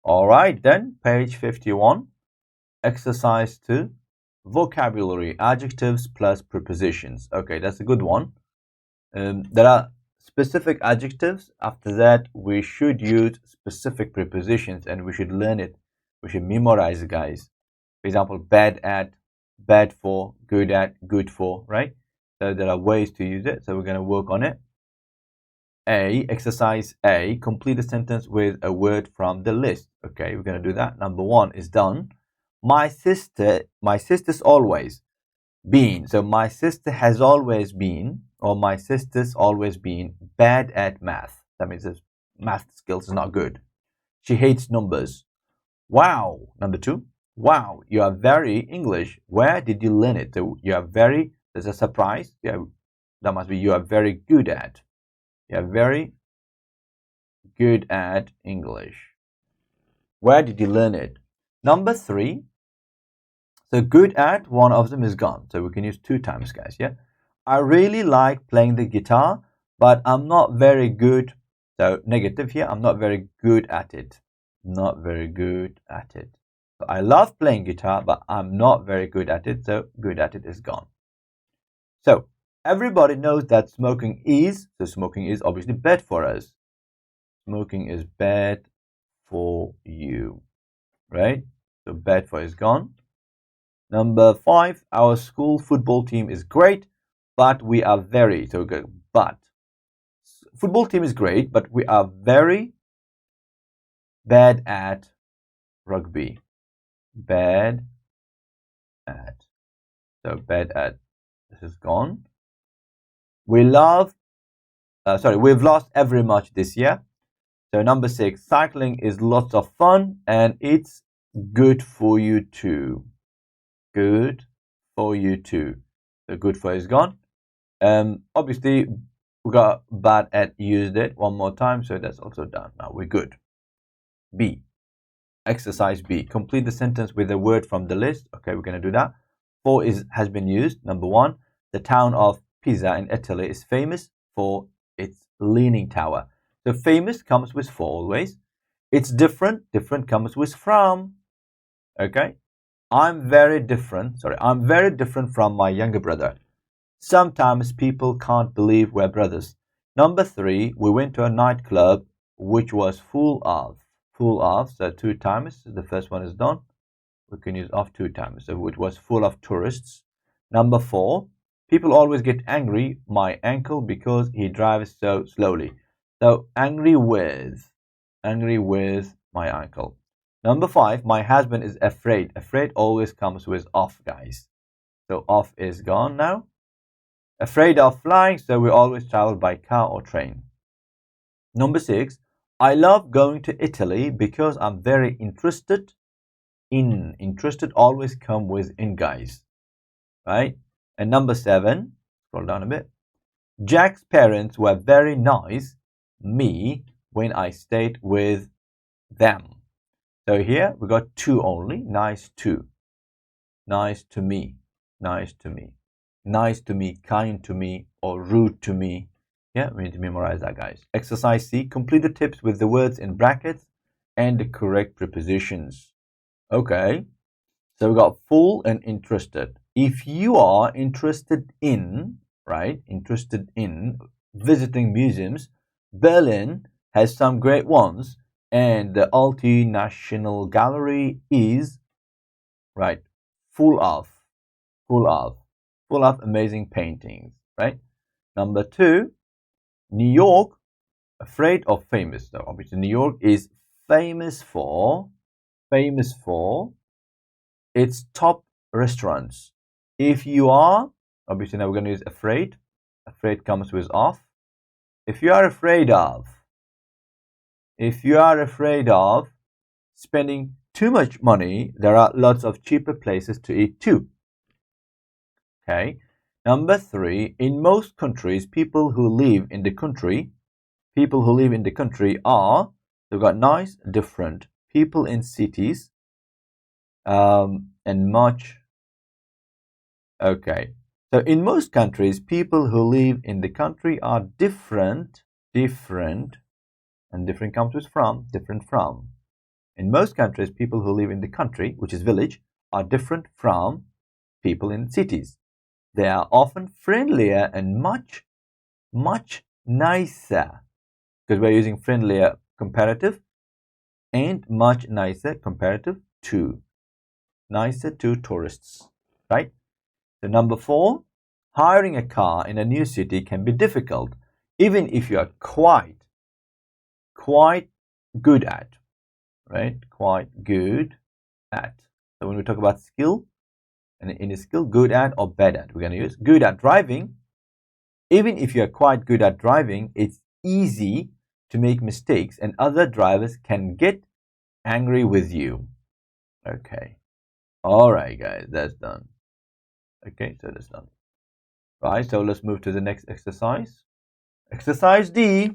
All right, then page 51, exercise 2, vocabulary, adjectives plus prepositions. Okay, that's a good one. There are specific adjectives. After that, we should use specific prepositions and we should learn it. We should memorize it, guys. For example, bad at, bad for, good at, good for, right? So there are ways to use it. So we're going to work on it. Exercise A, complete a sentence with a word from the list. Okay, we're going to do that. Number 1 is done. My sister's always been. So my sister has always been, or my sister's always been bad at math. That means his math skills is not good. She hates numbers. Wow. Number 2. Wow, you are very English. Where did you learn it? So you are very, there's a surprise. Yeah, that must be you are very good at. You are very good at English. Where did you learn it? Number 3. So good at, one of them is gone. So we can use 2 times, guys. Yeah. I really like playing the guitar, but I'm not very good. So negative here. I'm not very good at it. Not very good at it. So I love playing guitar, but I'm not very good at it. So good at it is gone. So everybody knows that smoking is obviously bad for us. Smoking is bad for you, right? So bad for is gone. Number 5, our school football team is great, but we are very, so good, but. Football team is great, but we are very bad at rugby. Bad at. So bad at, this is gone. We've lost every match this year. So number 6, cycling is lots of fun and it's good for you too. Good for you too. So good for is gone. Obviously we got bad at used it one more time, so that's also done. Now we're good. B. Exercise B. Complete the sentence with a word from the list. Okay, we're going to do that. For has been used. Number 1, the town of Pisa in Italy is famous for its leaning tower. So famous comes with for always. It's different. Different comes with from. Okay. I'm very different from my younger brother. Sometimes people can't believe we're brothers. Number 3, we went to a nightclub which was full of, so 2 times. The first one is done. We can use of 2 times. So it was full of tourists. Number 4, people always get angry, my uncle, because he drives so slowly. So angry with my uncle. Number 5, my husband is afraid. Afraid always comes with off, guys. So off is gone now. Afraid of flying, so we always travel by car or train. Number 6, I love going to Italy because I'm very interested in. Interested always come with in, guys. Right? And number 7, scroll down a bit. Jack's parents were very nice, me, when I stayed with them. So here we got 2 only. Nice to. Nice to me. Nice to me. Nice to me, kind to me, or rude to me. Yeah, we need to memorize that, guys. Exercise C. Complete the tips with the words in brackets and the correct prepositions. Okay. So we got full and interested. If you are interested in, right, interested in visiting museums, Berlin has some great ones, and the Alti National Gallery is, right, full of amazing paintings, right? Number 2, New York, afraid of famous. So obviously New York is famous for its top restaurants. If you are, obviously now we're going to use afraid. Afraid comes with of. If you are afraid of spending too much money, there are lots of cheaper places to eat too. Okay. Number 3, in most countries, people who live in the country are, they've got nice, different. People in cities, and much. Okay. So in most countries, people who live in the country are different, and different comes with from, different from. In most countries, people who live in the country, which is village, are different from people in cities. They are often friendlier and much nicer because we're using friendlier comparative and much nicer comparative to tourists, right? So number 4, hiring a car in a new city can be difficult, even if you are quite good at, right? Quite good at. So when we talk about skill, and in a skill, good at or bad at, we're going to use good at driving. Even if you're quite good at driving, it's easy to make mistakes and other drivers can get angry with you. Okay. All right, guys, that's done. Okay, so that's done. Right, so let's move to the next exercise. Exercise D.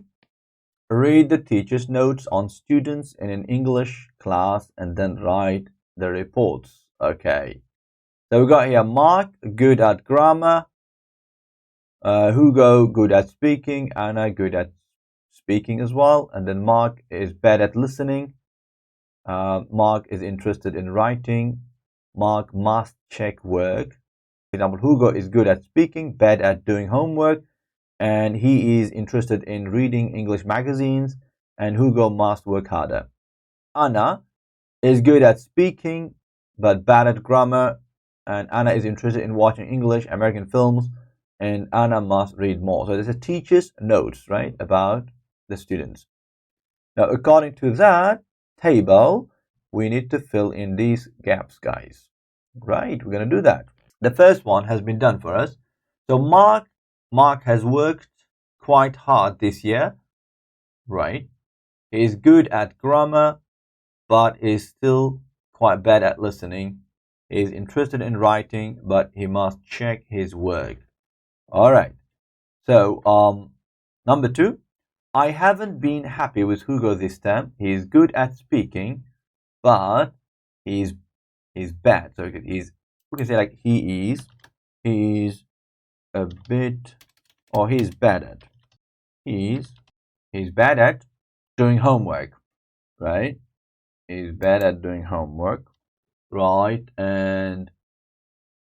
Read the teacher's notes on students in an English class and then write the reports. Okay. So we got here Mark, good at grammar. Hugo, good at speaking. Anna, good at speaking as well. And then Mark is bad at listening. Mark is interested in writing. Mark must check work. For example, Hugo is good at speaking, bad at doing homework, and he is interested in reading English magazines, and Hugo must work harder. Anna is good at speaking, but bad at grammar, and Anna is interested in watching English, American films, and Anna must read more. So there's a teacher's notes, right, about the students. Now, according to that table, we need to fill in these gaps, guys. Right, we're going to do that. The first one has been done for us. So Mark has worked quite hard this year, right? He is good at grammar, but is still quite bad at listening. He is interested in writing, but he must check his work. All right. So, number 2, I haven't been happy with Hugo this time. He is good at speaking, but he's bad. So we can say like he's a bit, or he's bad at. He's bad at doing homework, right? He's bad at doing homework, right? And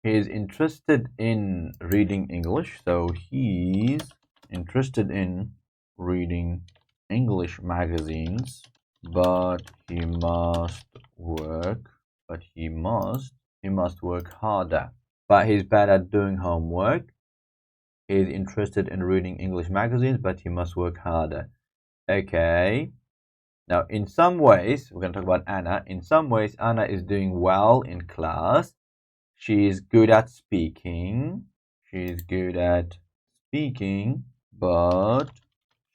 he's interested in reading English, so he's interested in reading English magazines, but he must work, he must work harder. But he's bad at doing homework. He's interested in reading English magazines, but he must work harder. Okay. Now, in some ways, we're going to talk about Anna. In some ways, Anna is doing well in class. She is good at speaking. But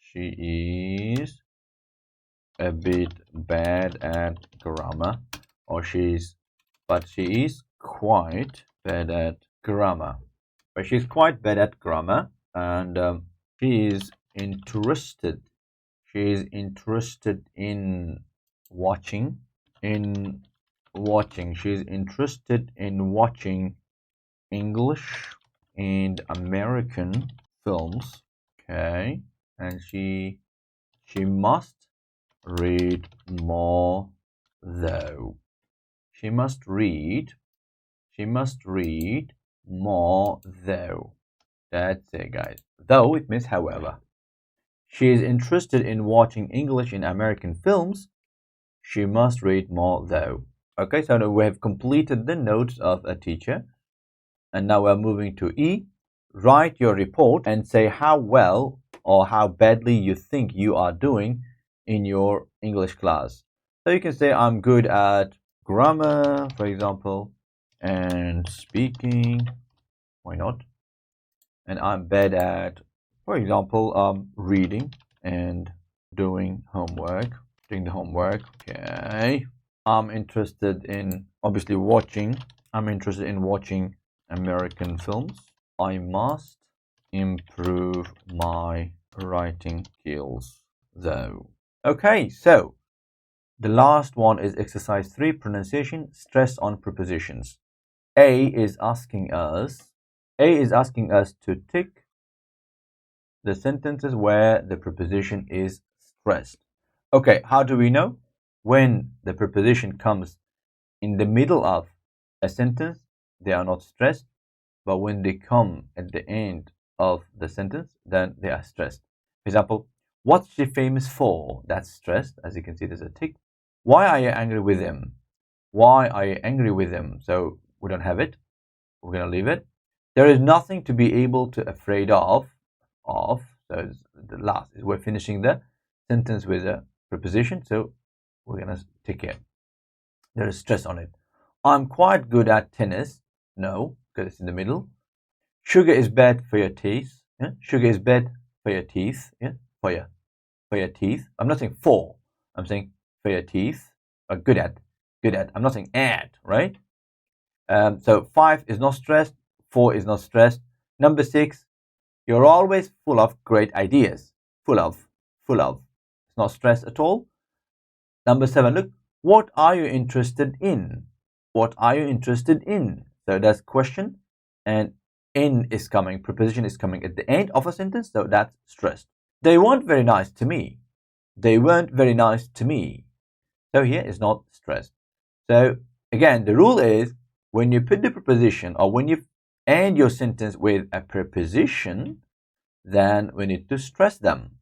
she is a bit bad at grammar. But she is quite bad at grammar. But she's quite bad at grammar, and she is interested. She is interested in watching. She's interested in watching English and American films. Okay, and she must read more though. She must read more though. That's it, guys. Though it means however. She is interested in watching English and American films. She must read more though. Okay, so now we have completed the notes of a teacher. And now we're moving to E. Write your report and say how well or how badly you think you are doing in your English class. So you can say I'm good at grammar, for example, and speaking. Why not? And I'm bad at, for example, reading and doing the homework. Okay. I'm interested in obviously watching. I'm interested in watching American films. I must improve my writing skills though. Okay, so the last one is exercise 3, pronunciation, stress on prepositions. A is asking us to tick the sentences where the preposition is stressed. Okay, how do we know? when the preposition comes in the middle of a sentence, they are not stressed. But when they come at the end of the sentence, then they are stressed. For example, what's she famous for? That's stressed. As you can see, there's a tick. Why are you angry with him? Why are you angry with him? So we don't have it. We're going to leave it. There is nothing to be able to afraid of. So the last is we're finishing the sentence with a preposition. So we're going to tick it. There is stress on it. I'm quite good at tennis. No, because it's in the middle. Sugar is bad for your teeth. Yeah? Sugar is bad for your teeth. Yeah? For your teeth. I'm not saying for. I'm saying for your teeth. Or good at. Good at. I'm not saying at, right? So 5 is not stressed. 4 is not stressed. Number 6, you're always full of great ideas. Full of. It's not stressed at all. Number 7, look, what are you interested in? What are you interested in? So that's question, and in is coming, preposition is coming at the end of a sentence, so that's stressed. They weren't very nice to me. They weren't very nice to me. So here is not stressed. So again, the rule is when you put the preposition or when you end your sentence with a preposition, then we need to stress them.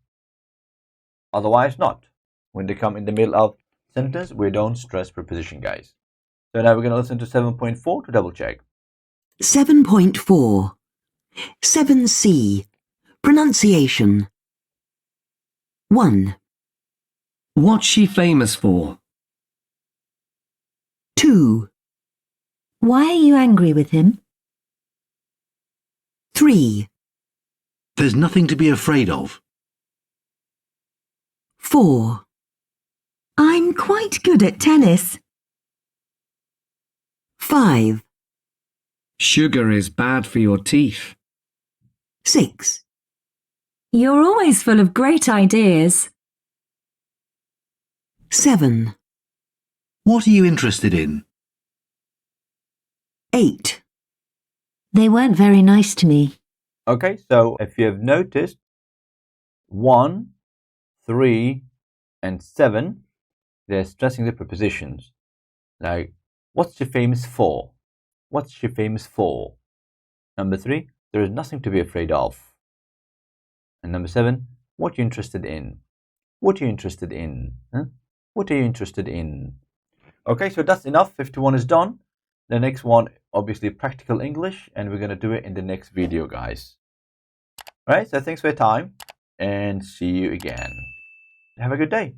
Otherwise not. When they come in the middle of sentence, we don't stress preposition, guys. So now we're going to listen to 7.4 to double check. 7.4 7C Pronunciation 1. What's she famous for? 2. Why are you angry with him? 3. There's nothing to be afraid of. 4. I'm quite good at tennis. 5. Sugar is bad for your teeth. 6. You're always full of great ideas. 7. What are you interested in? 8. They weren't very nice to me. Okay, so if you have noticed, 1, 3, and 7, they're stressing the prepositions. Like, what's she famous for? What's she famous for? Number 3, there is nothing to be afraid of. And number 7, what are you interested in? What are you interested in? Huh? What are you interested in? Okay, so that's enough. 51 is done. The next one, obviously, practical English, and we're going to do it in the next video, guys. All right, so thanks for your time, and see you again. Have a good day.